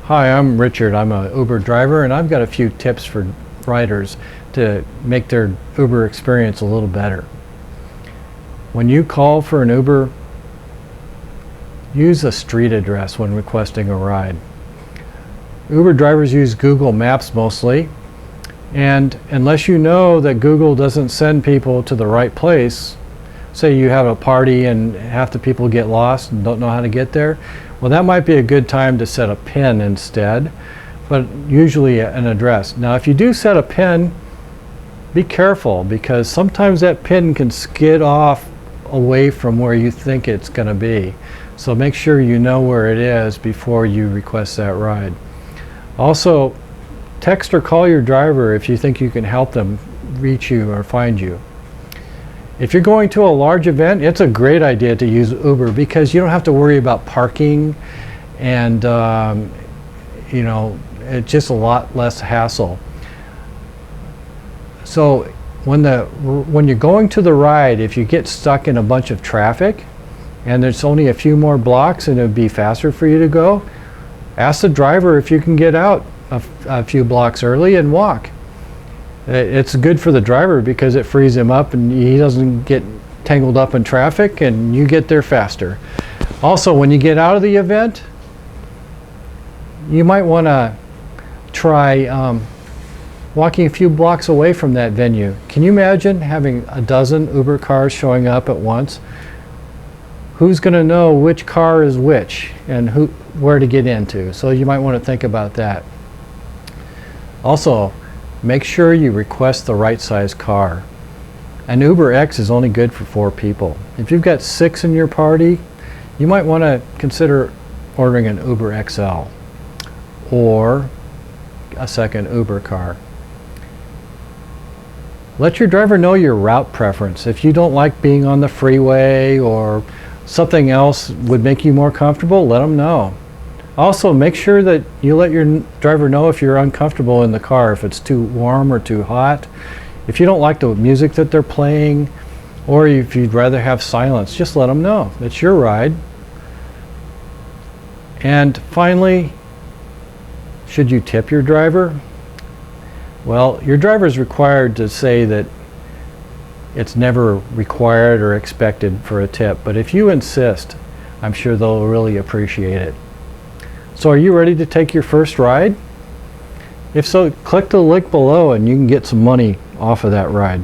Hi, I'm Richard. I'm a Uber driver, and I've got a few tips for riders to make their Uber experience a little better. When you call for an Uber, use a street address when requesting a ride. Uber drivers use Google Maps mostly, and unless you know that Google doesn't send people to the right place, say you have a party and half the people get lost and don't know how to get there, well, that might be a good time to set a pin instead, but usually an address. Now, if you do set a pin, be careful, because sometimes that pin can skid off away from where you think it's going to be. So make sure you know where it is before you request that ride. Also, text or call your driver if you think you can help them reach you or find you. If you're going to a large event, it's a great idea to use Uber because you don't have to worry about parking, and it's just a lot less hassle. So when you're going to the ride, if you get stuck in a bunch of traffic and there's only a few more blocks and it would be faster for you to go, ask the driver if you can get out a few blocks early and walk. It's good for the driver because it frees him up and he doesn't get tangled up in traffic, and you get there faster. Also, when you get out of the event, you might want to try walking a few blocks away from that venue. Can you imagine having a dozen Uber cars showing up at once? Who's going to know which car is which and where to get into? So you might want to think about that. Also, make sure you request the right size car. An Uber X is only good for 4 people. If you've got 6 in your party, you might want to consider ordering an Uber XL or a second Uber car. Let your driver know your route preference. If you don't like being on the freeway or something else would make you more comfortable, let them know. Also, make sure that you let your driver know if you're uncomfortable in the car, if it's too warm or too hot. If you don't like the music that they're playing, or if you'd rather have silence, just let them know. It's your ride. And finally, should you tip your driver? Well, your driver is required to say that it's never required or expected for a tip, but if you insist, I'm sure they'll really appreciate it. So are you ready to take your first ride? If so, click the link below and you can get some money off of that ride.